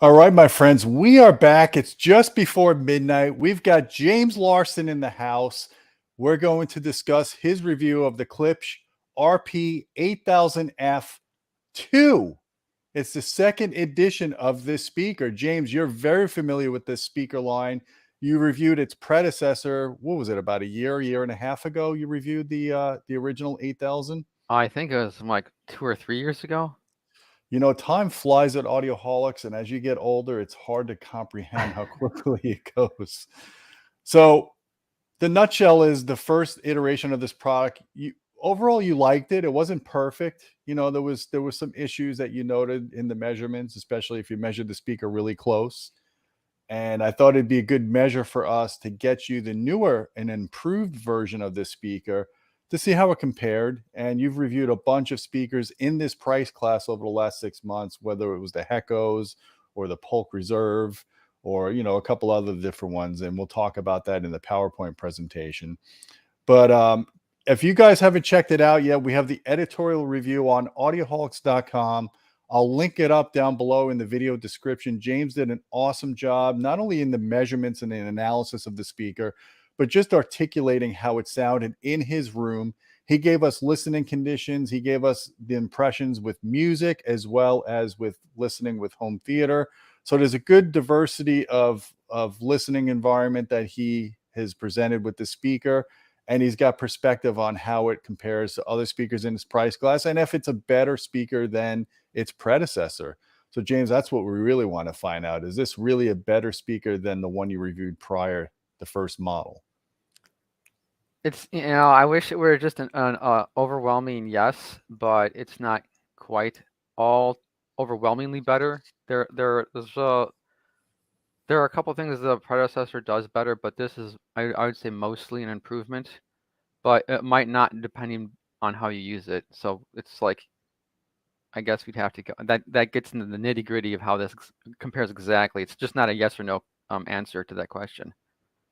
All right, my friends, we are back. It's just before midnight. We've got James Larson in the house. We're going to discuss his review of the Klipsch RP-8000F II. It's the second edition of this speaker. James, you're very familiar with this speaker line. You reviewed its predecessor. What was it, about a year and a half ago? You reviewed the original 8000. I think it was like 2 or 3 years ago. You know, time flies at Audioholics, and as you get older, it's hard to comprehend how quickly it goes. So the nutshell is the first iteration of this product. Overall, you liked it. It wasn't perfect. You know, there was some issues that you noted in the measurements, especially if you measured the speaker really close. And I thought it'd be a good measure for us to get you the newer and improved version of this speaker to see how it compared. And you've reviewed a bunch of speakers in this price class over the last 6 months, whether it was the Heckos or the Polk Reserve or, you know, a couple other different ones. And we'll talk about that in the PowerPoint presentation. But if you guys haven't checked it out yet, we have the editorial review on audioholics.com. I'll link it up down below in the video description. James did an awesome job, not only in the measurements and the analysis of the speaker, but just articulating how it sounded in his room. He gave us listening conditions. He gave us the impressions with music as well as with listening with home theater. So there's a good diversity of listening environment that he has presented with the speaker. And he's got perspective on how it compares to other speakers in his price class, and if it's a better speaker than its predecessor. So James, that's what we really want to find out. Is this really a better speaker than the one you reviewed prior, the first model? It's, I wish it were just an overwhelming yes, but it's not quite all overwhelmingly better. There are a couple things the predecessor does better, but this is, I would say, mostly an improvement. But it might not, depending on how you use it. So it's like, I guess we'd have to go. That gets into the nitty gritty of how this compares exactly. It's just not a yes or no answer to that question.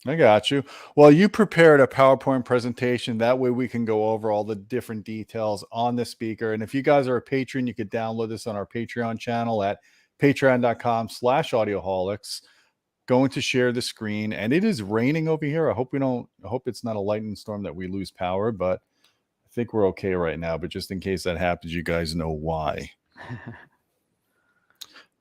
I got you. Well, you prepared a PowerPoint presentation. That way we can go over all the different details on the speaker. And if you guys are a patron, you could download this on our Patreon channel at patreon.com/audioholics. Going to share the screen, and it is raining over here. I hope it's not a lightning storm that we lose power, but I think we're okay right now. But just in case that happens, you guys know why.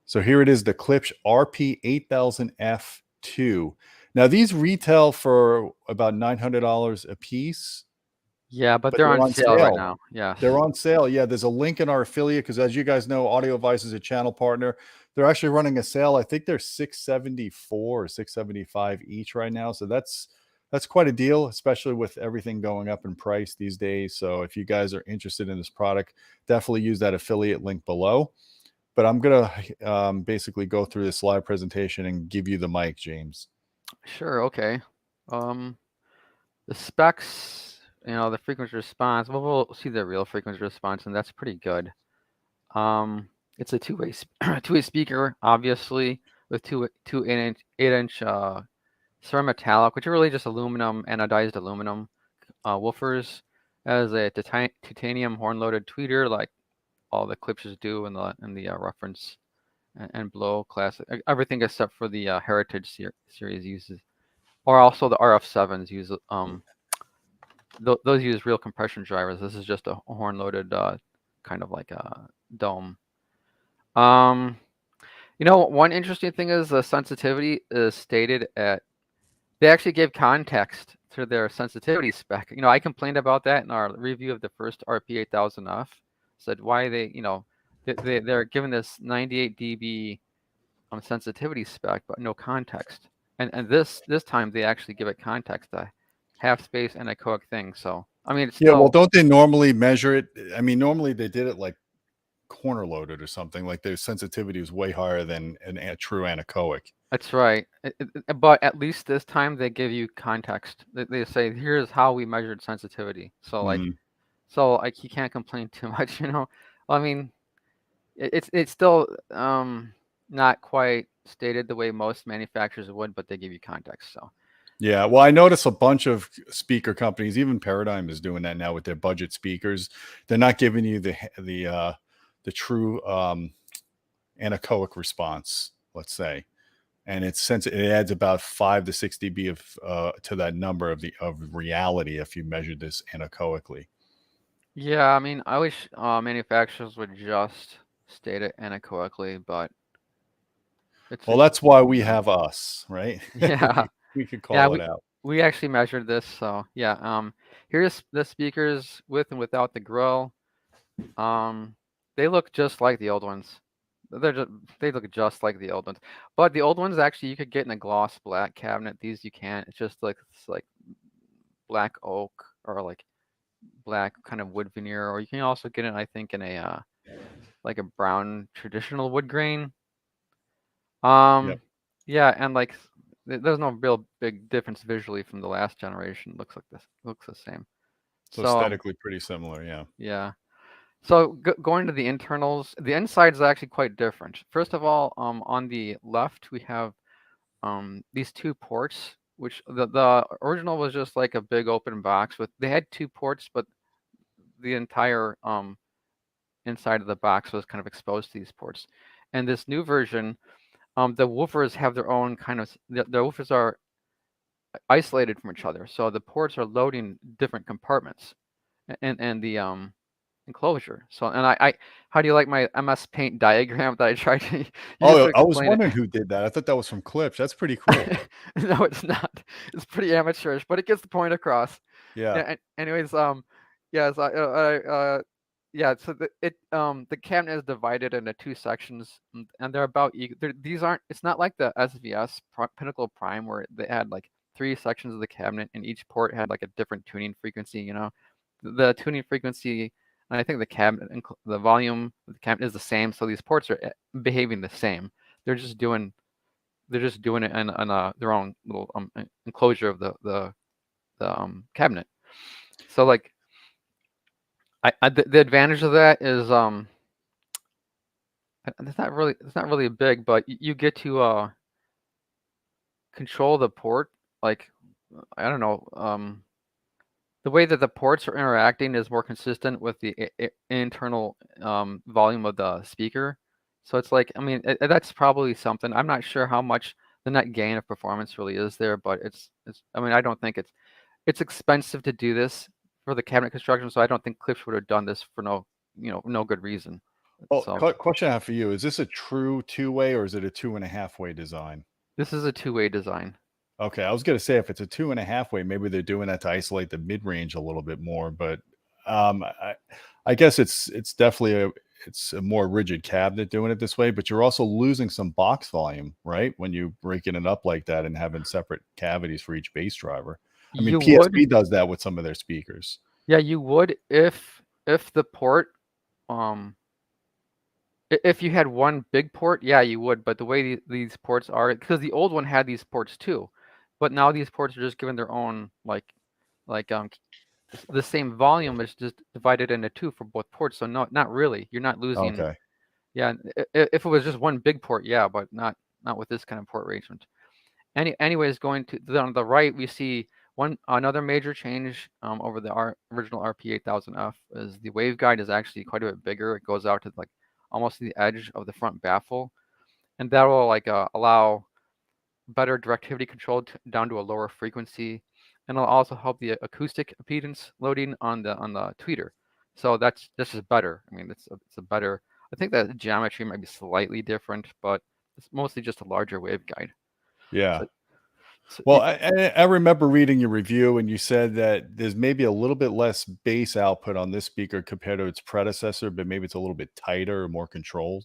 So here it is, the Klipsch RP-8000F II. Now these retail for about $900 a piece. Yeah, but they're on sale right now. Yeah, they're on sale. Yeah, there's a link in our affiliate because, as you guys know, AudioVice is a channel partner. They're actually running a sale. I think they're $674 or $675 each right now. So that's quite a deal, especially with everything going up in price these days. So if you guys are interested in this product, definitely use that affiliate link below. But I'm gonna basically go through this live presentation and give you the mic, James. sure, okay. The specs, the frequency response. Well, we'll see the real frequency response, and that's pretty good. It's a two-way two-way speaker, obviously, with two 8-inch ceramic, which are really just aluminum, anodized aluminum woofers, as a titanium horn-loaded tweeter, like all the Klipsch's do in the reference and blow class. Everything except for the Heritage series uses, or also the RF7s use those use real compression drivers. This is just a horn-loaded kind of like a dome. One interesting thing is the sensitivity is stated at. They actually gave context to their sensitivity spec. I complained about that in our review of the first RP-8000F. Said why they're given this 98 dB sensitivity spec, but no context. And this time they actually give it context, a half space and echoic thing. So I mean, it's yeah. Well, don't they normally measure it? I mean, normally they did it like corner loaded or something. Like their sensitivity was way higher than a true anechoic. That's right. But at least this time they give you context. They say, here's how we measured sensitivity. So like you can't complain too much, I mean, it's still not quite stated the way most manufacturers would, but they give you context. So yeah, well, I notice a bunch of speaker companies, even Paradigm is doing that now with their budget speakers. They're not giving you the true anechoic response. let's say, and it adds about 5 to 6 dB of to that number of reality if you measured this anechoically. Yeah, I mean, I wish manufacturers would just state it anechoically, but Well, it's that's why we have us, right? yeah. We could Yeah, call it out. we actually measured this, so yeah. Here's the speakers with and without the grill. Um, they look just like the old ones. They look just like the old ones. But the old ones actually you could get in a gloss black cabinet. These you can't. It's like black oak or like black kind of wood veneer, or you can also get it, I think, in a like a brown traditional wood grain. Yep. Yeah, and like there's no real big difference visually from the last generation. Looks like this. Looks the same. So So aesthetically pretty similar, yeah. yeah. So going to the internals, the inside is actually quite different. First of all, on the left we have these two ports, which the original was just like a big open box with they had two ports, but the entire inside of the box was kind of exposed to these ports. And this new version, the woofers have their own kind of the woofers are isolated from each other, so the ports are loading different compartments and the enclosure. So and I how do you like my MS Paint diagram that I tried to use to Oh, I was explain it? wondering who did that. I thought that was from Klipsch. That's pretty cool. No, it's not. It's pretty amateurish, but it gets the point across. Yeah. Yeah. Anyways, yeah. Yeah. So the cabinet is divided into two sections, and they're about these aren't. It's not like the SVS Pinnacle Prime where they had like three sections of the cabinet, and each port had like a different tuning frequency. You know, the tuning frequency. And I think the cabinet, the volume of the cabinet is the same, so these ports are behaving the same. They're just doing it in their own little enclosure of the cabinet. So like the advantage of that is it's not really big, but you get to control the port. Like I don't know, the way that the ports are interacting is more consistent with the internal volume of the speaker. So it's like, I mean, that's probably something. I'm not sure how much the net gain of performance really is there, but I mean, I don't think it's expensive to do this for the cabinet construction, so I don't think Klipsch would have done this for no good reason. Well, So question I have for you, is this a true two-way or is it a 2.5-way design? this is a two-way design. Okay, I was gonna say if it's a 2.5-way, maybe they're doing that to isolate the mid-range a little bit more, but um, I, I guess it's definitely it's a more rigid cabinet doing it this way, but you're also losing some box volume, right? When you breaking it up like that and having separate cavities for each bass driver. I mean, You would, PSP does that with some of their speakers. yeah, you would if the port um if you had one big port, yeah, you would. But the way these ports are, because the old one had these ports too, but now these ports are just given their own like the same volume is just divided into two for both ports. So no, not really. You're not losing. Okay. Yeah, if it was just one big port, yeah, but not with this kind of port arrangement. Anyways, going to on the right, we see another major change over the original RP-8000F is the waveguide is actually quite a bit bigger. It goes out to like almost the edge of the front baffle, and that will like allow better directivity control down to a lower frequency, and it'll also help the acoustic impedance loading on the tweeter. So this is better. I mean, it's a better. I think that geometry might be slightly different, but it's mostly just a larger waveguide. Yeah. So, so Well, I remember reading your review, and you said that there's maybe a little bit less bass output on this speaker compared to its predecessor, but maybe it's a little bit tighter or more controlled.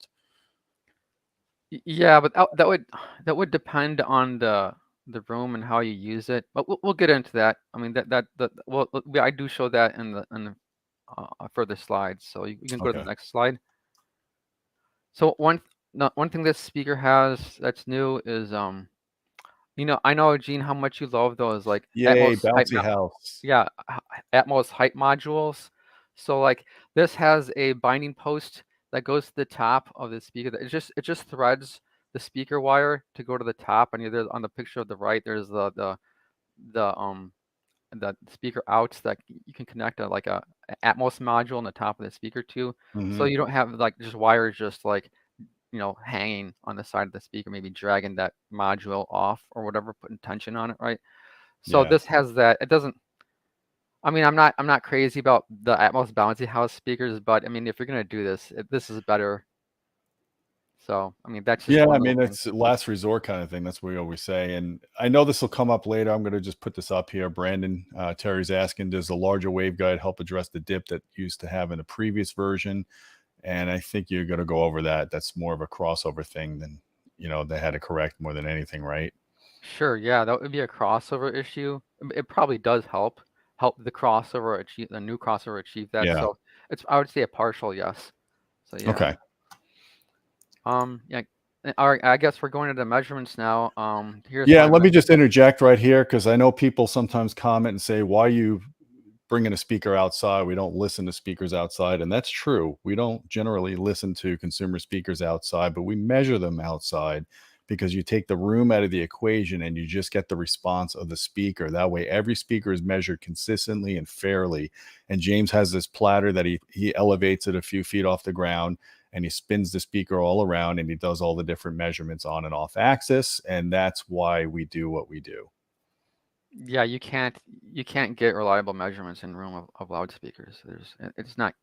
yeah, but that would depend on the room and how you use it. But we'll get into that. I mean well I do show that in the further slides. So you can go to the Okay. next slide. So one thing this speaker has that's new is I know, Gene, how much you love those like Yay, Atmos height bouncy house. yeah, Atmos height modules. So like this has a binding post that goes to the top of the speaker. It just threads the speaker wire to go to the top. And either on the picture of the right, there's the the speaker outs that you can connect like a Atmos module on the top of the speaker to. So Mhm. you don't have like just wires just like hanging on the side of the speaker, maybe dragging that module off or whatever, putting tension on it, right? So Yeah. this has that. It doesn't. I mean, I'm not crazy about the Atmos bouncy house speakers, but I mean, if you're gonna do this, this is better. So I mean, that's just Yeah, one I little mean, thing. it's a last resort kind of thing. That's what we always say. And I know this will come up later. I'm going to just put this up here. Brandon, Terry's asking, does the larger waveguide help address the dip that used to have in the previous version? And I think you're going to go over that. That's more of a crossover thing than, they had to correct more than anything, right? Sure, yeah, that would be a crossover issue. It probably does help the crossover achieve the new crossover achieve that. Yeah. So I would say a partial yes. So yeah. Okay. Yeah. All right, I guess we're going into the measurements now. Here's Yeah. my Let me just interject right here because I know people sometimes comment and say, why you bringing a speaker outside? We don't listen to speakers outside. And that's true. We don't generally listen to consumer speakers outside, but we measure them outside because you take the room out of the equation and you just get the response of the speaker. That way, every speaker is measured consistently and fairly. And James has this platter that he elevates it a few feet off the ground and he spins the speaker all around and he does all the different measurements on and off axis. And that's why we do what we do. Yeah, you can't get reliable measurements in room of loudspeakers. It's not.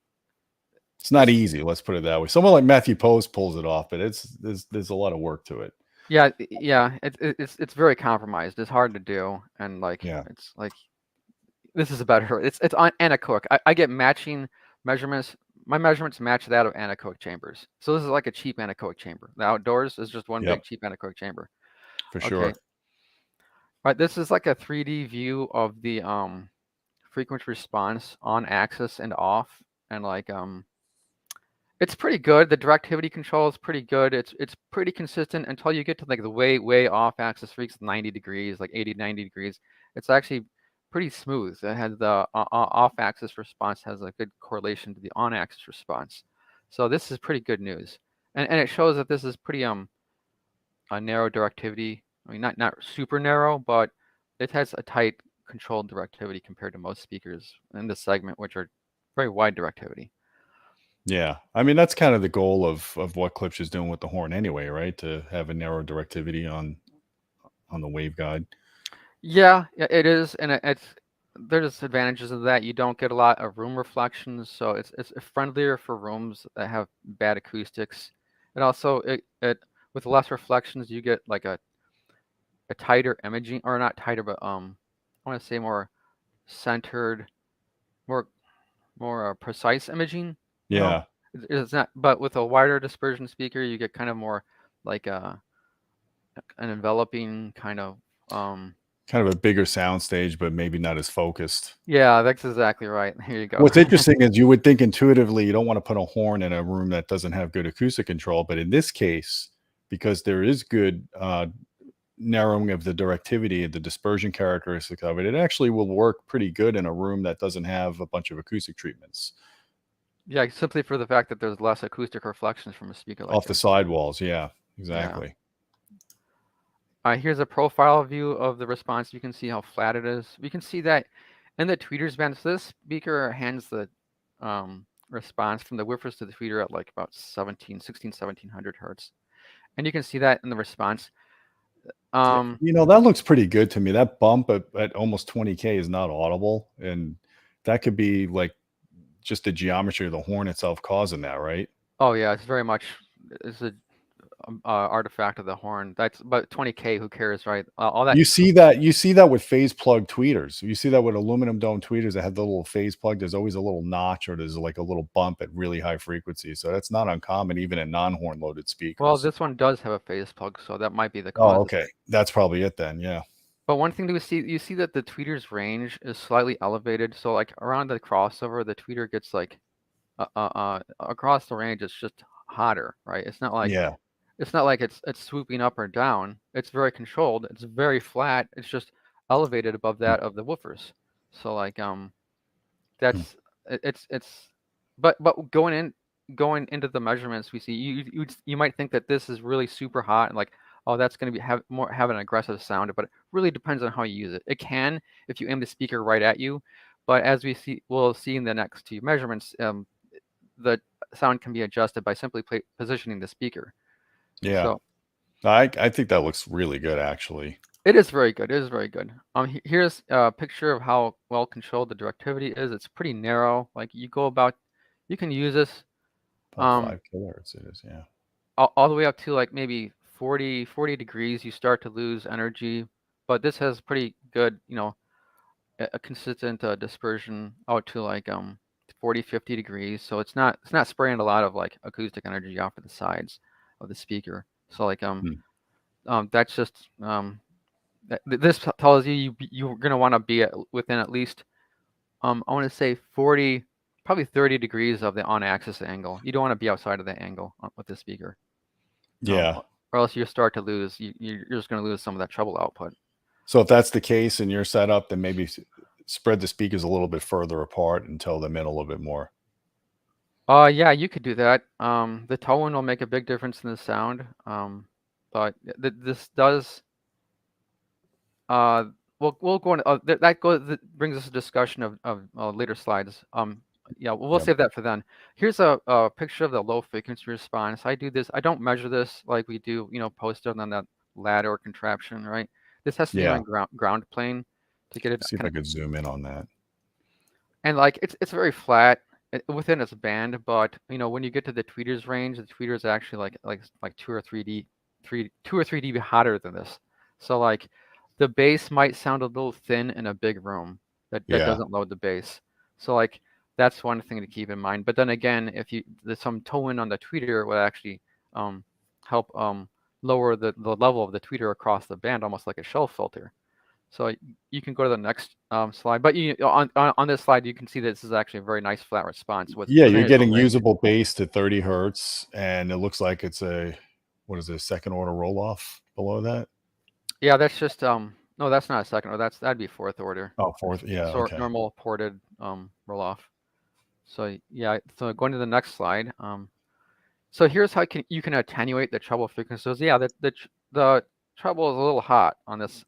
It's not easy, let's put it that way. Someone like Matthew Post pulls it off, but there's a lot of work to it. Yeah, yeah, it's very compromised. It's hard to do, and Yeah. it's like this is better. It's on anechoic. I get matching measurements. My measurements match that of anechoic chambers. So this is like a cheap anechoic chamber. The outdoors is just one Yep. big cheap anechoic chamber. For Okay. sure. Right. This is like a 3D view of the frequency response on axis and off, and it's pretty good. The directivity control is pretty good. It's pretty consistent until you get to like the way off axis freaks 90 degrees, like 80, 90 degrees. It's actually pretty smooth. It has the off axis response has a good correlation to the on axis response. So this is pretty good news. And it shows that this is pretty a narrow directivity. I mean not super narrow, but it has a tight controlled directivity compared to most speakers in this segment, which are very wide directivity. Yeah. I mean, that's kind of the goal of what Klipsch is doing with the horn anyway, right? To have a narrow directivity on the waveguide. Yeah, it is, and there's advantages of that. You don't get a lot of room reflections, so it's friendlier for rooms that have bad acoustics. And also it with less reflections, you get like a tighter imaging, or not tighter, but I want to say more centered, more precise imaging. Yeah. It's not, but with a wider dispersion speaker, you get kind of more like an enveloping kind of Kind of a bigger sound stage, but maybe not as focused. Yeah, that's exactly right. Here you go. What's interesting is you would think intuitively you don't want to put a horn in a room that doesn't have good acoustic control. But in this case, because there is good narrowing of the directivity, the dispersion characteristic of it, it actually will work pretty good in a room that doesn't have a bunch of acoustic treatments. Yeah, simply for the fact that there's less acoustic reflections from a speaker like Off the this. sidewalls. Yeah, exactly. Here's a profile view of the response. You can see how flat it is. We can see that in the tweeters band. So this speaker hands the response from the woofers to the tweeter at like about 1700 hertz. And you can see that in the response. That looks pretty good to me. That bump at almost 20K is not audible. And that could be like just the geometry of the horn itself causing that, right? Oh yeah, it's very much, it's a artifact of the horn. That's about 20K. Who cares, right? All that. You see that with phase plug tweeters. You see that with aluminum dome tweeters that have the little phase plug. There's always a little notch or there's like a little bump at really high frequency. So that's not uncommon even in non-horn loaded speakers. Well, this one does have a phase plug, so that might be the cause. Oh, okay. That's probably it then. Yeah. But one thing you see that the tweeter's range is slightly elevated. So like around the crossover, the tweeter gets like across the range, it's just hotter, right? It's not like it's swooping up or down. It's very controlled. It's very flat. It's just elevated above that of the woofers. So like that's it's but going into the measurements, we see you might think that this is really super hot and like, oh, that's going to have an aggressive sound, but it really depends on how you use it. It can if you aim the speaker right at you, but as we'll see in the next two measurements, the sound can be adjusted by simply positioning the speaker. Yeah. So I think that looks really good, actually. it is very good. It is very good. Here's a picture of how well controlled the directivity is. It's pretty narrow. Like you can use this About um 5 kilohertz it is, yeah. all the way up to like maybe 40 degrees. You start to lose energy, but this has pretty good, a consistent dispersion out to like 40, 50 degrees. So it's not spraying a lot of like acoustic energy off to the sides of the speaker. So like that's just this tells you you're gonna want to be within at least I want to say 40, probably 30 degrees of the on-axis angle. You don't want to be outside of that angle with the speaker, Yeah. or else you start to lose. You're just gonna lose some of that treble output. So if that's the case in your setup, then maybe spread the speakers a little bit further apart and tell them in a little bit more. Yeah, you could do that. The tone will make a big difference in the sound. But this does. We'll go on. That brings us a discussion of later slides. Yeah, we'll Yep. save that for then. Here's a picture of the low frequency response. I do this. I don't measure this like we do, posted on that ladder or contraption, right? This has to be Yeah. on ground plane to get it See if I could zoom in on that. and like it's very flat within its band, but when you get to the tweeters range, the tweeter is actually like 2 or 3 dB hotter than this. So like the bass might sound a little thin in a big room that Yeah. doesn't load the bass. So like that's one thing to keep in mind. But then again, if there's some tone on the tweeter would actually help lower the level of the tweeter across the band, almost like a shelf filter. So you can go to the next slide, but on this slide you can see that this is actually a very nice flat response with Yeah, you're within its own getting range. usable bass to 30 hertz, and it looks like it's a second order roll off below that. Yeah, that's just no, that's not a second order. That'd be fourth order. Oh, fourth. Yeah. Okay. Normal ported roll off. So yeah, so going to the next slide. So here's how you can attenuate the treble frequencies. Yeah, the treble is a little hot on this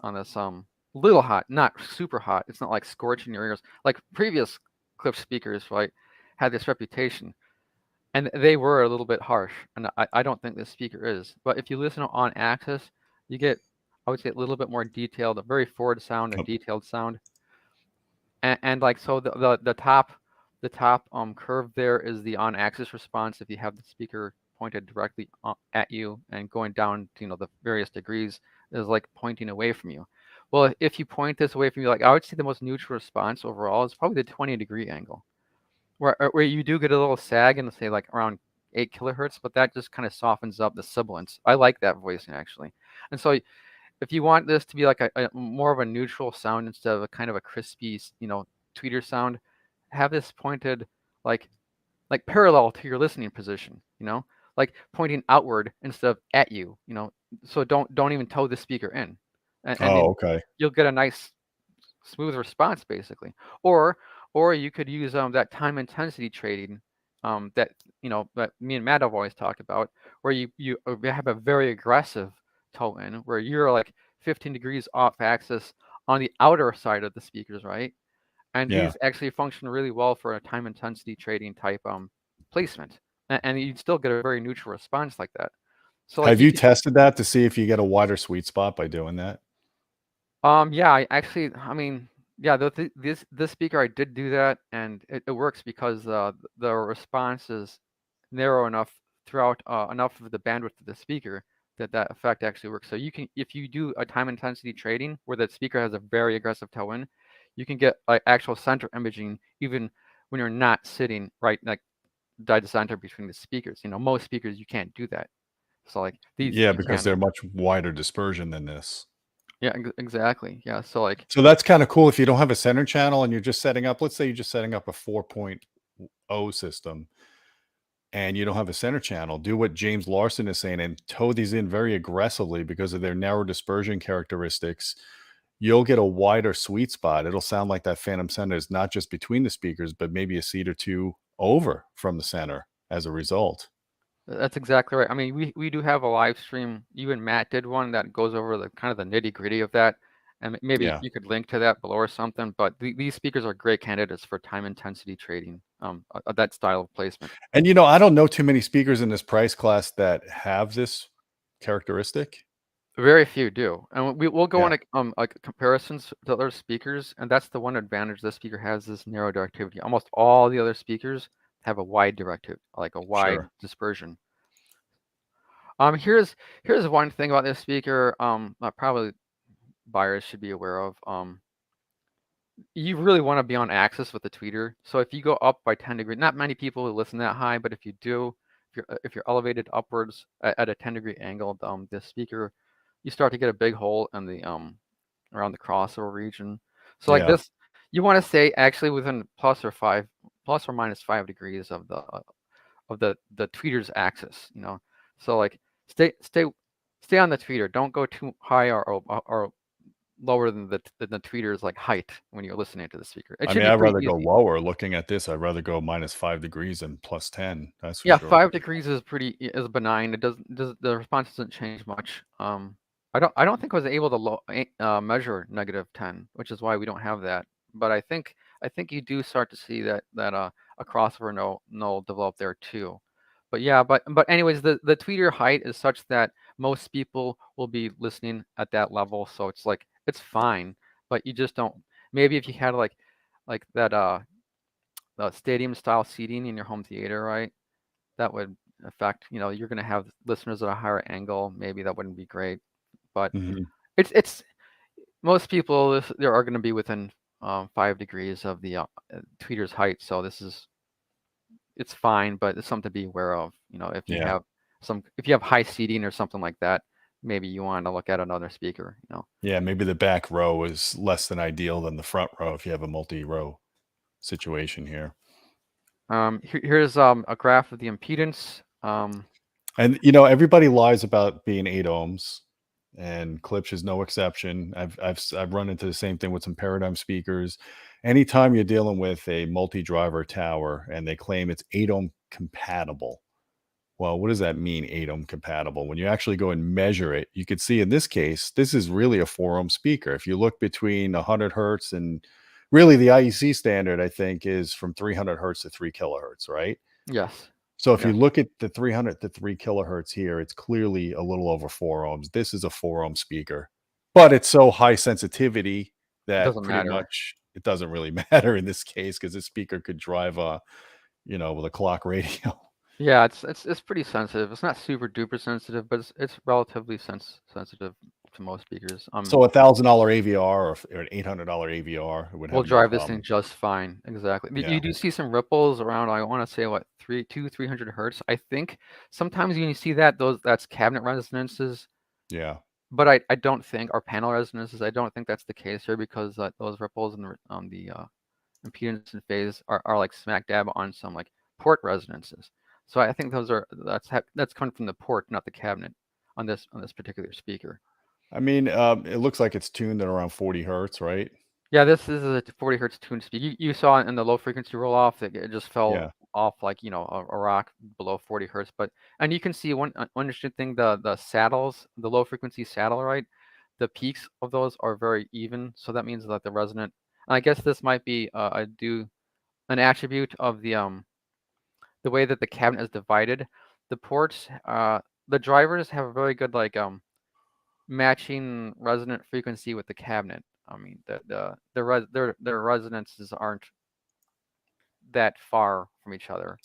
little hot, not super hot. It's not like scorching your ears like previous Klipsch speakers, right? Had this reputation, and they were a little bit harsh. And I don't think this speaker is. But if you listen on axis, you get, I would say, a little bit more detailed, a very forward sound, a detailed sound. And like so, the top curve there is the on-axis response. If you have the speaker pointed directly at you and going down to the various degrees is like pointing away from you. Well, if you point this away from you, like I would say the most neutral response overall is probably the 20-degree angle, where you do get a little sag in, say, like around 8 kilohertz, but that just kind of softens up the sibilance. I like that voicing actually. And so if you want this to be like a more of a neutral sound instead of a kind of a crispy, tweeter sound, have this pointed like parallel to your listening position, like pointing outward instead of at you, so don't even toe the speaker in, and then okay. you'll get a nice smooth response basically. Or you could use that time intensity trading that that me and Matt have always talked about, where you have a very aggressive toe in where you're like 15 degrees off axis on the outer side of the speakers, right? And Yeah. these actually function really well for a time intensity trading type placement, and you'd still get a very neutral response like that. So like Have you tested that to see if you get a wider sweet spot by doing that? yeah, I mean, yeah, this speaker, I did do that, and it works because the response is narrow enough throughout enough of the bandwidth of the speaker that effect actually works. So you can, if you do a time intensity trading where the speaker has a very aggressive toe in, you can get like actual center imaging even when you're not sitting right like dead center between the speakers. Most speakers you can't do that. So like these, Yeah, you because can. they're much wider dispersion than this. Yeah, exactly. Yeah, so like. So that's kind of cool if you don't have a center channel and you're just setting up, let's say you're just setting up a 4.0 system and you don't have a center channel, do what James Larson is saying and toe these in very aggressively because of their narrow dispersion characteristics. You'll get a wider sweet spot. It'll sound like that phantom center is not just between the speakers, but maybe a seat or two over from the center as a result. That's exactly right. I mean, we do have a live stream. You and Matt did one that goes over the kind of the nitty gritty of that, and maybe Yeah. you could link to that below or something. But these speakers are great candidates for time intensity trading, that style of placement. And I don't know too many speakers in this price class that have this characteristic? Very few do, and we'll go Yeah, on like comparisons to other speakers, and that's the one advantage this speaker has, is narrow directivity. Almost all the other speakers have a wide directive, like a wide sure. dispersion. Here's one thing about this speaker. Probably buyers should be aware of. You really want to be on axis with the tweeter. So if you go up by 10 degrees, not many people will listen that high, but if you do, if you're elevated upwards at a 10-degree angle, the speaker, you start to get a big hole in the around the crossover region. So like Yeah. this, you want to stay actually within plus or minus 5 degrees of the tweeter's axis. So like stay on the tweeter. Don't go too high or lower than the tweeter's like height when you're listening to the speaker. It I should mean, be I'd pretty rather go easy. lower. Looking at this, I'd rather go -5 degrees than +10. That's for Yeah, sure. 5 degrees is benign. It does the response doesn't change much. I don't think I was able to measure -10, which is why we don't have that. But I think you do start to see that a crossover null develop there too. But yeah, but anyways, the tweeter height is such that most people will be listening at that level, so it's like it's fine. But you just don't. Maybe if you had like that the stadium style seating in your home theater, right? That would affect, you're going to have listeners at a higher angle. Maybe that wouldn't be great, but Mhm. it's most people there are going to be within 5 degrees of the tweeter's height. So it's fine, but it's something to be aware of. If you Yeah. have if you have high seating or something like that, maybe you want to look at another speaker. Yeah, maybe the back row is less than ideal than the front row if you have a multi-row situation here. Here's a graph of the impedance. And everybody lies about being 8 ohms, and Klipsch is no exception. I've run into the same thing with some paradigm speakers. Anytime you're dealing with a multi-driver tower and they claim it's 8 ohm compatible. Well, what does that mean, 8 ohm compatible? When you actually go and measure it, you could see in this case, this is really a 4 ohm speaker. If you look between 100 hertz and really the IEC standard, I think, is from 300 hertz to 3 kilohertz, right? Yes. So if you Yes. look at the 300 to 3 kilohertz here, it's clearly a little over 4 ohms. This is a 4 ohm speaker, but it's so high sensitivity It that doesn't pretty matter. much it doesn't really matter in this case because this speaker could drive with a clock radio. Yeah, it's pretty sensitive. It's not super duper sensitive, but it's relatively sensitive to most speakers. So $1,000 AVR or an $800 AVR would We'll have no drive this thing problem. just fine. Exactly. You Yeah, do see some ripples around, I want to say what, 300 hertz. I think sometimes when you see that's cabinet resonances, yeah, but I don't think, or panel resonances, I don't think that's the case here, because those ripples on the impedance and phase are like smack dab on some like port resonances. So I think that's coming from the port, not the cabinet, on this particular speaker. I mean, it looks like it's tuned at around 40 hertz, right? Yeah, this is a 40 hertz tune speed. You saw it in the low frequency roll off that it just fell Yeah, off like a rock below 40 hertz. And you can see one interesting thing, the saddles, the low frequency saddle, right? The peaks of those are very even, so that means that the resonant. And I guess this might be an attribute of the way that the cabinet is divided. The ports, the drivers have a very good like matching resonant frequency with the cabinet. I mean, their resonances aren't that far from each other.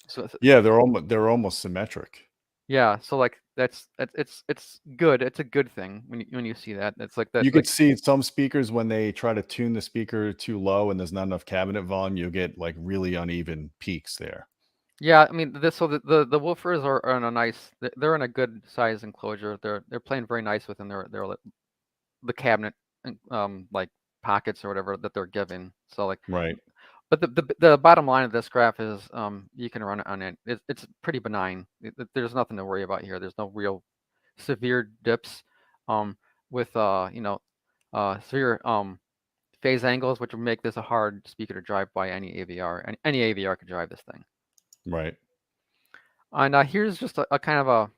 yeah, they're almost symmetric. Yeah, so like it's good. It's a good thing when you see that. It's like that You could like see some speakers when they try to tune the speaker too low and there's not enough cabinet volume, you'll get like really uneven peaks there. yeah. I mean, this so the woofers are in a nice. They're in a good size enclosure. They're playing very nice within the cabinet like pockets or whatever that they're given. So like. Right. But the bottom line of this graph is you can run it on it. It's pretty benign. There's nothing to worry about here. There's no real severe dips with severe phase angles, which would make this a hard speaker to drive by any AVR. Any AVR could drive this thing. Right. And here's just a kind of a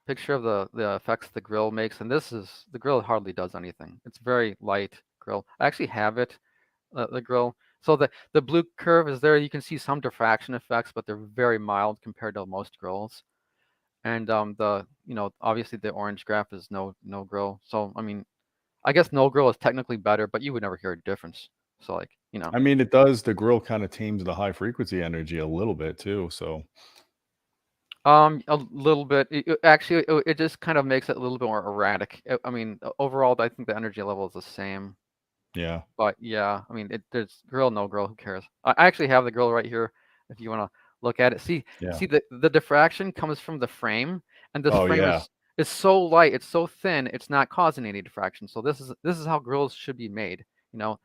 picture of the effects the grill makes. And the grill hardly does anything. It's very light grill. I actually have it. The grill. So the blue curve is there. You can see some diffraction effects, but they're very mild compared to most grills. and the obviously the orange graph is no grill. So I mean, I guess no grill is technically better, but you would never hear a difference. So like I mean, it does. The grill kind of tames the high frequency energy a little bit too. So a little bit. Actually, it just kind of makes it a little bit more erratic. I mean, overall, I think the energy level is the same. yeah, But yeah, I mean, there's grill, no grill. Who cares? I actually have the grill right here. If you want to look at it, see yeah. the diffraction comes from the frame, and this Oh frame yeah, is so light, it's so thin, it's not causing any diffraction. So this is how grills should be made. You know,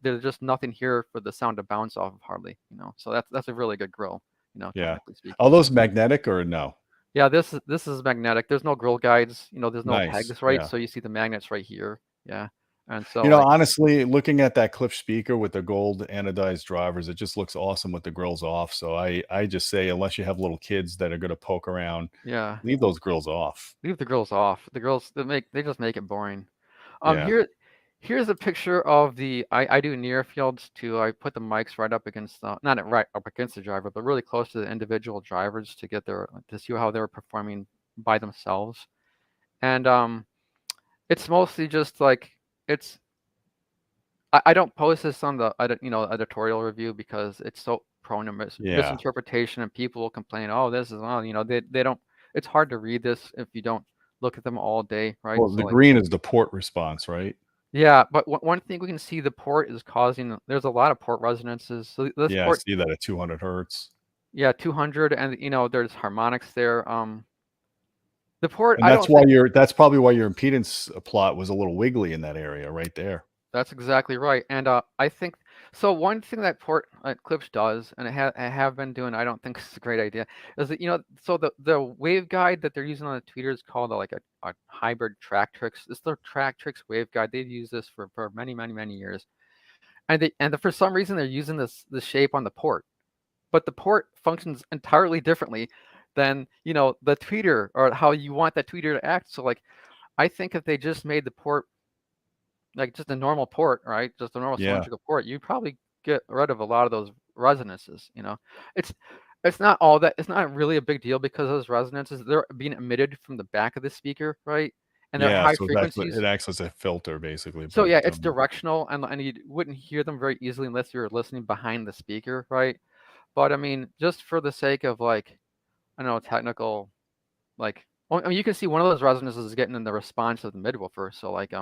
there's just nothing here for the sound to bounce off of hardly. So that's a really good grill. yeah. Technically Are speaking. those magnetic or no? Yeah, this is magnetic. There's no grill guides. There's no Nice. pegs, right? Yeah. So you see the magnets right here. Yeah, and so You know, like honestly, looking at that Klipsch speaker with the gold anodized drivers, it just looks awesome with the grills off. So I just say, unless you have little kids that are going to poke around, yeah. leave those grills off. Leave the grills off. The grills they just make it boring. Yeah. Here's a picture of the I do near fields too. I put the mics right up against not right up against the driver, but really close to the individual drivers to see how they're performing by themselves. And it's mostly just like it's I don't post this on the editorial review because it's so prone to Yeah. misinterpretation, and people will complain, oh, this is they don't. It's hard to read this if you don't look at them all day, right? Well, So the like green is the port response, right? yeah, but one thing we can see, the port is causing. There's a lot of port resonances. So this Yeah, I port, see that at 200 hertz. yeah, 200, and there's harmonics there. The port, And I don't think. that's probably why your impedance plot was a little wiggly in that area right there. That's exactly right, and I think so. One thing that port Klipsch does, and I have been doing, I don't think it's a great idea, is that so the waveguide that they're using on the tweeter is called like a hybrid Tractrix. It's the Tractrix waveguide. They've used this for many years, and for some reason they're using this shape on the port, but the port functions entirely differently than the tweeter or how you want that tweeter to act. So like, I think if they just made the port like just a normal port, right? Just a normal Yeah. cylindrical port, you'd probably get rid of a lot of those resonances. It's it's not all that it's not really a big deal because those resonances they're being emitted from the back of the speaker, right? And they're Yeah, high so it frequencies. acts as a filter basically, So but yeah, it's directional and you wouldn't hear them very easily unless you're listening behind the speaker, right? But I mean, just for the sake of like, I don't know, technical like well, I mean, you can see one of those resonances is getting in the response of the midwoofer. So like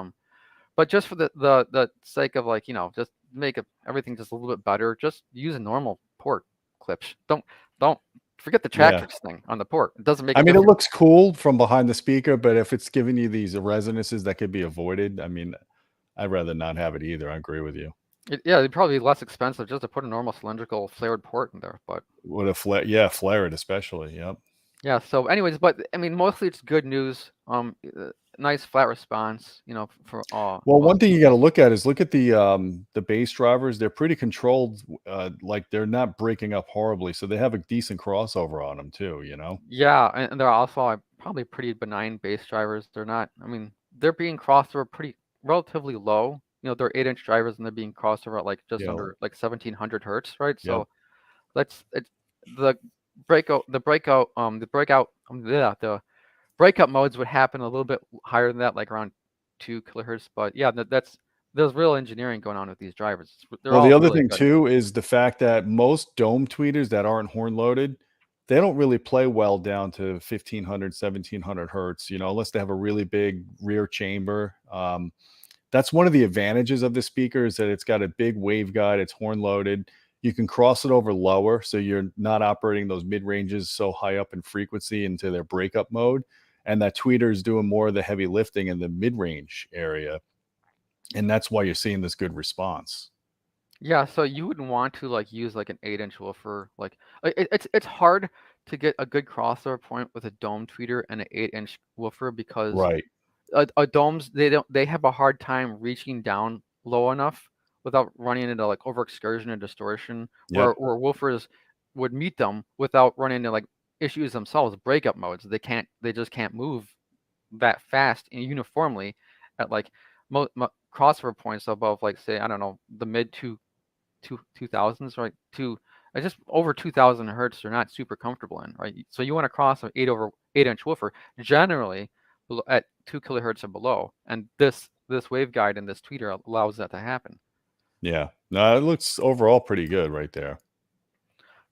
but just for the sake of like, just make everything just a little bit better, just use a normal port Klipsch. Don't forget the yeah. Tractrix thing on the port. It doesn't make I a mean, it difference. looks cool from behind the speaker, but if it's giving you these resonances that could be avoided, I mean, I'd rather not have it either. I agree with you. Yeah, it'd probably be less expensive just to put a normal cylindrical flared port in there. But With a flare, yeah, flare it especially. Yep. yeah, so anyways, but I mean, mostly it's good news. Nice flat response, for Well, one most thing you got to people. look at is look at the bass drivers. They're pretty controlled. Like they're not breaking up horribly, so they have a decent crossover on them too. You know. Yeah, and they're also probably pretty benign bass drivers. They're not. I mean, they're being crossed over pretty relatively low. They're 8-inch drivers and they're being crossed over at like just Yeah. under like 1700 hertz, right? Yep. So it's the the breakout modes would happen a little bit higher than that, like around 2 kilohertz. But yeah, there's real engineering going on with these drivers. They're Well, the all other really thing good. too is the fact that most dome tweeters that aren't horn loaded, they don't really play well down to 1500, 1700 hertz, unless they have a really big rear chamber. That's one of the advantages of the speaker is that it's got a big waveguide, it's horn loaded. You can cross it over lower, so you're not operating those mid ranges so high up in frequency into their breakup mode. And that tweeter is doing more of the heavy lifting in the mid range area. And that's why you're seeing this good response. Yeah, so you wouldn't want to like use like an 8-inch woofer. It's hard to get a good crossover point with a dome tweeter and an 8-inch woofer because Right. a domes they have a hard time reaching down low enough without running into like over excursion and distortion, Yep. where woofers would meet them without running into like issues themselves, breakup modes. They just can't move that fast and uniformly at like crossover points above like say I don't know the mid 2000s, right? To just over 2000 hertz, they're not super comfortable in, right? So you want to cross an 8-inch woofer, generally at 2 kilohertz or below, and this waveguide and this tweeter allows that to happen. Yeah, no, it looks overall pretty good right there.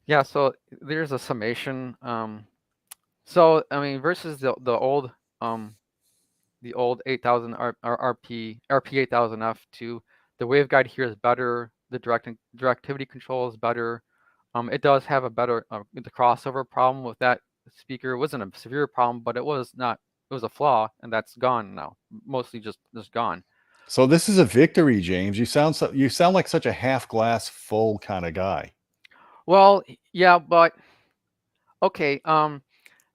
Yeah, so there's a summation. So I mean, versus the old 8000 RP-8000F II, the waveguide here is better. The directivity control is better. It does have a better the crossover problem with that speaker. It wasn't a severe problem, but it was not. It was a flaw, and that's gone now. Mostly just gone. So this is a victory, James. You sound like such a half glass full kind of guy. Well, yeah, but okay.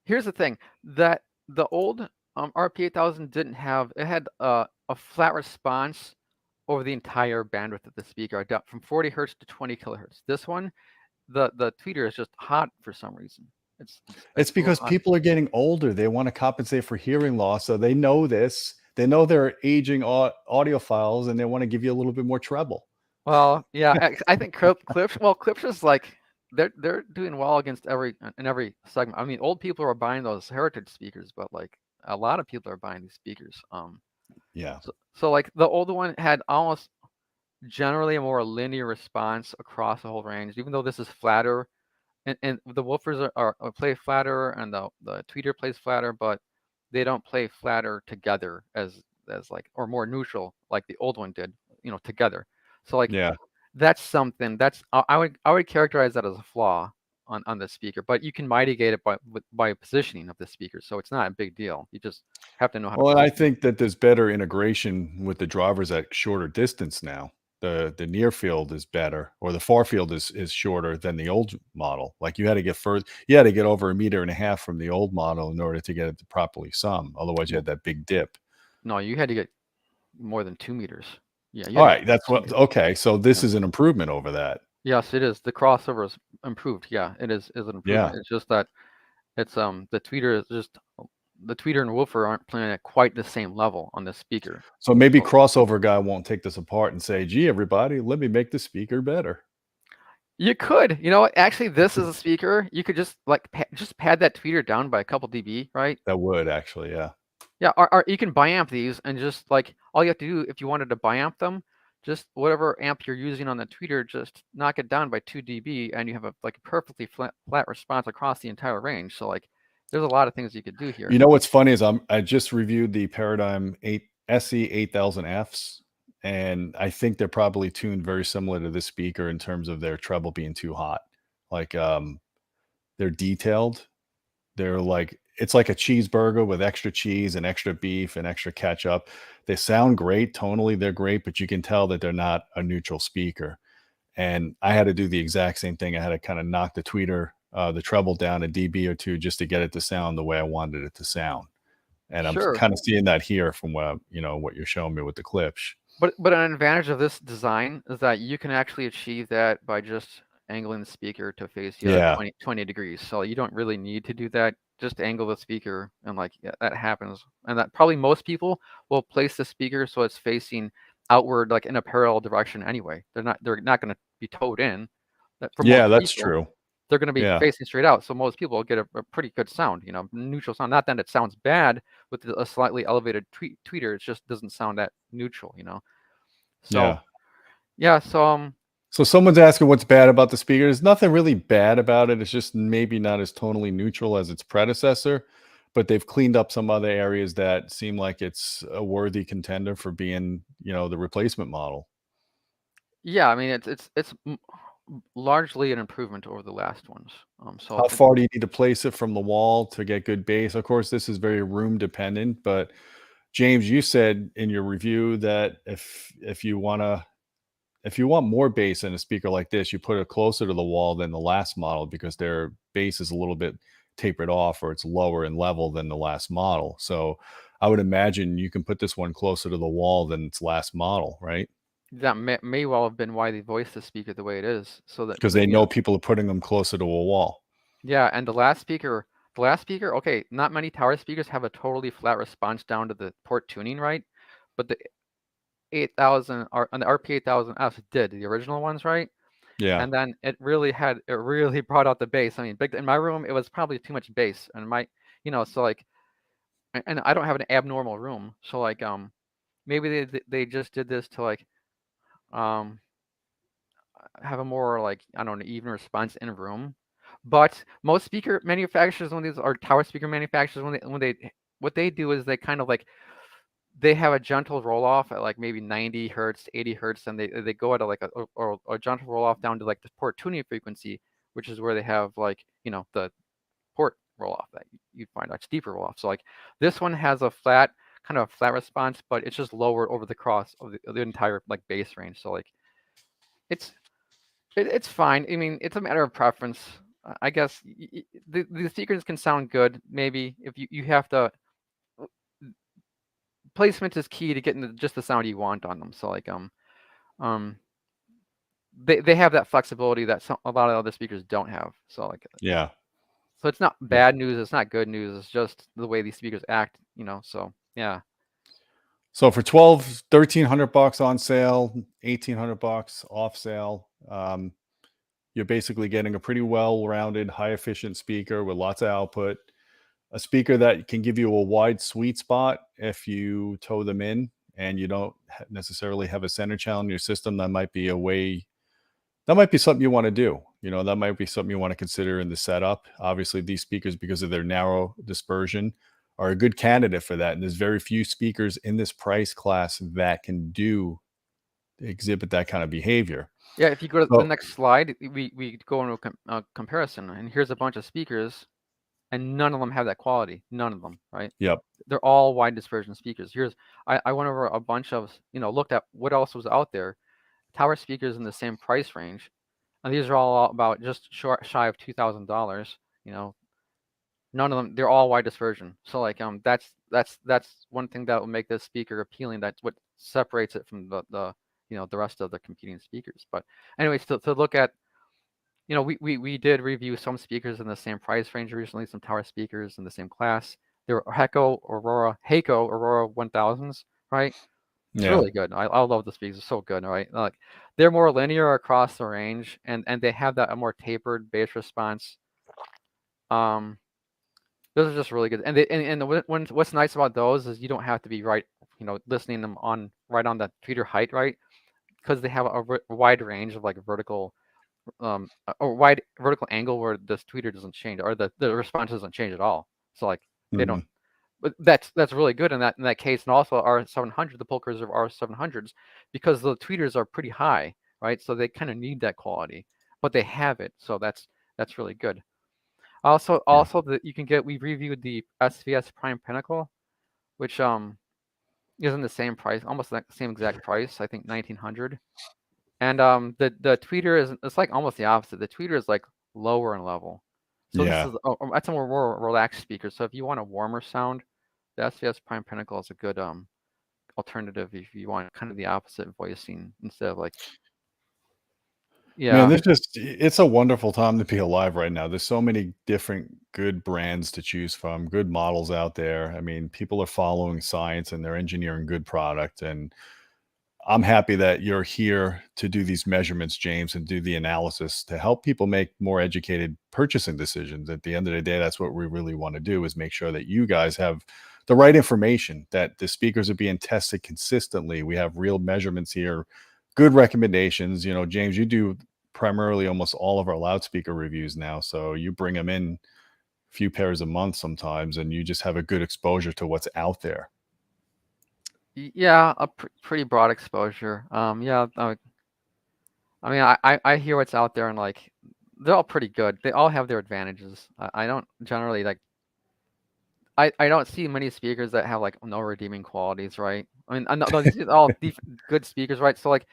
Here's the thing that the old RP-8000 didn't have. It had a flat response over the entire bandwidth of the speaker, from 40 hertz to 20 kilohertz. This one, the tweeter is just hot for some reason. It's a little because hot. people are getting older. They want to compensate for hearing loss, so they know this. They know they're aging audiophiles, and they want to give you a little bit more treble. Well, yeah, I think Klipsch. Well, Klipsch is like they're doing well against every segment. I mean, old people are buying those heritage speakers, but like a lot of people are buying these speakers. Yeah. So like the older one had almost generally a more linear response across the whole range, even though this is flatter. And the woofers are play flatter, and the tweeter plays flatter, but they don't play flatter together as like, or more neutral like the old one did, together. So like Yeah. that's something I would characterize that as a flaw on the speaker, but you can mitigate it by positioning of the speaker, so it's not a big deal. You just have to know how to Well, and I position. think that there's better integration with the drivers at shorter distance now. The near field is better, or the far field is shorter than the old model. Like you had to get further, you had to get over 1.5 meters from the old model in order to get it to properly sum. Otherwise, you had that big dip. No, you had to get more than 2 meters. Yeah, you All had to right, get that's 2 what. meters. Okay, so this Yeah. is an improvement over that. Yes, it is. The crossover is improved. Yeah, it is an Yeah. improvement. It's just that it's the tweeter and woofer aren't playing at quite the same level on this speaker. So maybe So crossover guy won't take this apart and say, "Gee, everybody, let me make the speaker better." you could, actually, this is a speaker. You could just like just pad that tweeter down by a couple dB, right? That would actually, yeah. Yeah, or you can biamp these, and just like all you have to do if you wanted to biamp them, just whatever amp you're using on the tweeter, just knock it down by 2 dB, and you have a perfectly flat response across the entire range. So like, there's a lot of things you could do here. You know what's funny is I just reviewed the Paradigm SE 8000Fs, and I think they're probably tuned very similar to this speaker in terms of their treble being too hot. Like they're detailed. They're like, it's like a cheeseburger with extra cheese and extra beef and extra ketchup. They sound great tonally, they're great, but you can tell that they're not a neutral speaker. And I had to do the exact same thing. I had to kind of knock the tweeter, the treble down a dB or two just to get it to sound the way I wanted it to sound. And I'm Sure. kind of seeing that here from what what you're showing me with the Klipsch. But an advantage of this design is that you can actually achieve that by just angling the speaker to face you at Yeah. 20 degrees. So you don't really need to do that. Just angle the speaker, and like, yeah, that happens. And that probably most people will place the speaker so it's facing outward, like in a parallel direction anyway. They're not going to be towed in. For Yeah, most that's people, true. they're going to be Yeah. facing straight out. So most people will get a pretty good sound, neutral sound. Not that it sounds bad with a slightly elevated tweeter. It just doesn't sound that neutral, So Yeah. yeah, so So someone's asking what's bad about the speaker. There's nothing really bad about it. It's just maybe not as tonally neutral as its predecessor, but they've cleaned up some other areas that seem like it's a worthy contender for being, the replacement model. yeah, I mean it's largely an improvement over the last ones. So How far do you need to place it from the wall to get good bass? Of course, this is very room dependent, but James, you said in your review that if you want more bass in a speaker like this, you put it closer to the wall than the last model because their bass is a little bit tapered off, or it's lower in level than the last model. So I would imagine you can put this one closer to the wall than its last model, right? that may well have been why they voiced the speaker the way it is, so that Because they know people are putting them closer to a wall. yeah, and the last speaker, okay, not many tower speakers have a totally flat response down to the port tuning, right? But the 8000 and the RP-8000F did, the original ones, right? Yeah. And then it really brought out the bass. I mean, in my room, it was probably too much bass, and you know, so like, and I don't have an abnormal room, so like maybe they just did this to like um have a more like, I don't know, even response in a room. But most speaker manufacturers, when these are tower speaker manufacturers, when they what they do is they kind of like they have a gentle roll off at like maybe 90 hertz, 80 hertz, and they go at a like a gentle roll off down to like the port tuning frequency, which is where they have like, you know, the port roll off that you'd find a steeper roll off. So like this one has a flat kind of a flat response, but it's just lower over the cross of the entire like bass range. So like it's it's fine. I mean, it's a matter of preference. I guess the speakers can sound good. Maybe if you have to, placement is key to getting just the sound you want on them. So like um they have that flexibility that a lot of other speakers don't have. So like Yeah. so it's not bad news. It's not good news. It's just the way these speakers act. You know. So yeah. So for 1,300 bucks on sale, 1,800 bucks off sale, you're basically getting a pretty well-rounded, high-efficient speaker with lots of output, a speaker that can give you a wide sweet spot if you tow them in and you don't necessarily have a center channel in your system. That might be a way, that might be something you want to do. You know, that might be something you want to consider in the setup. Obviously, these speakers, because of their narrow dispersion, are a good candidate for that. And there's very few speakers in this price class that can exhibit that kind of behavior. Yeah, if you go to the So, next slide, we go into a comparison, and here's a bunch of speakers, and none of them have that quality. None of them, right? yep. They're all wide dispersion speakers. Here's I went over a bunch of, you know, looked at what else was out there. Tower speakers in the same price range, and these are all about just shy of $2,000. You know, none of them. They're all wide dispersion. So like that's one thing that will make this speaker appealing. That's what separates it from the you know the rest of the competing speakers. But anyways, to look at, you know, we did review some speakers in the same price range recently, some tower speakers in the same class. There were Heiko Aurora 1000s, right? It's Yeah. really good. I love the speakers. It's so good, right? Like they're more linear across the range, and they have that a more tapered bass response. Um, those are just really good. And what's nice about those is you don't have to be right, you know, listening them on right on the tweeter height, right? Because they have a wide range of like vertical a wide vertical angle where this tweeter doesn't change or the response doesn't change at all. So like they don't. Mhm. But that's really good in that case. And also R700, the Polkers of R700s, because the tweeters are pretty high, right? So they kind of need that quality, but they have it. So that's really good. Also Yeah. that you can get. We reviewed the SVS Prime Pinnacle, which is in the same price, almost the same exact price. I think 1900. And the tweeter is, it's like almost the opposite. The tweeter is like lower in level. So this Yeah. is that's a more relaxed speaker. So if you want a warmer sound, the SVS Prime Pinnacle is a good alternative if you want kind of the opposite voicing instead of like Man, yeah. it's a wonderful time to be alive right now. There's so many different good brands to choose from, good models out there. I mean, people are following science and they're engineering good product. And I'm happy that you're here to do these measurements, James, and do the analysis to help people make more educated purchasing decisions. At the end of the day, that's what we really want to do, is make sure that you guys have the right information, that the speakers are being tested consistently. We have real measurements here, good recommendations. You know, James, you do primarily almost all of our loudspeaker reviews now. So you bring them in a few pairs a month sometimes, and you just have a good exposure to what's out there. Yeah, a pretty broad exposure. Yeah, I mean, I hear what's out there and like they're all pretty good. They all have their advantages. I don't generally like. I don't see many speakers that have like no redeeming qualities, right? I mean, no, these are all good speakers, right? So like,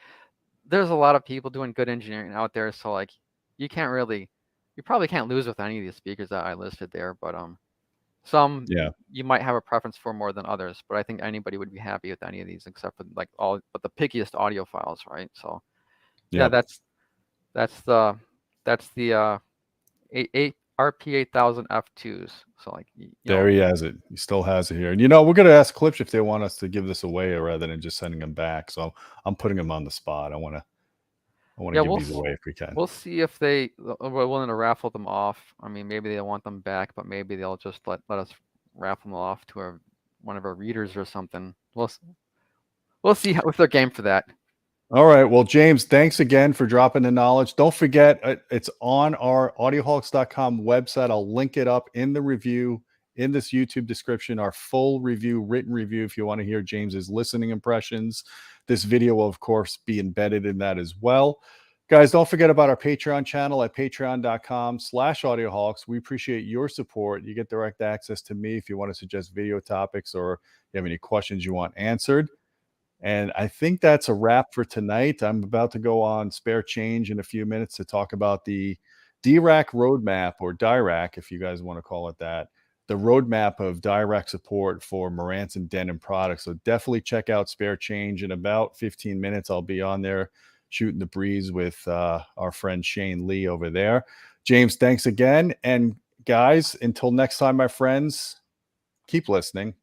there's a lot of people doing good engineering out there. So like, you probably can't lose with any of these speakers that I listed there. But some Yeah. you might have a preference for more than others. But I think anybody would be happy with any of these except for like all but the pickiest audiophiles, right? So yeah, Yep. that's the that's the RP-8000F IIs. So like you There know. he has it. He still has it here. And, you know, we're going to ask Klipsch if they want us to give this away rather than just sending them back. So I'm putting them on the spot. I want to I want to Yeah, give these away if we can. we'll see if we're willing to raffle them off. I mean, maybe they want them back, but maybe they'll just let us raffle them off to one of our readers or something. We'll see if they're game for that. All right. Well, James, thanks again for dropping the knowledge. Don't forget, it's on our audioholics.com website. I'll link it up in the review, in this YouTube description, our full review, written review, if you want to hear James's listening impressions. This video will, of course, be embedded in that as well. Guys, don't forget about our Patreon channel at patreon.com/audioholics. We appreciate your support. You get direct access to me if you want to suggest video topics or you have any questions you want answered. And I think that's a wrap for tonight. I'm about to go on Spare Change in a few minutes to talk about the DRAC roadmap, or DIRAC, if you guys want to call it that, the roadmap of DIRAC support for Marantz and Denon products. So definitely check out Spare Change. In about 15 minutes, I'll be on there shooting the breeze with our friend Shane Lee over there. James, thanks again. And guys, until next time, my friends, keep listening.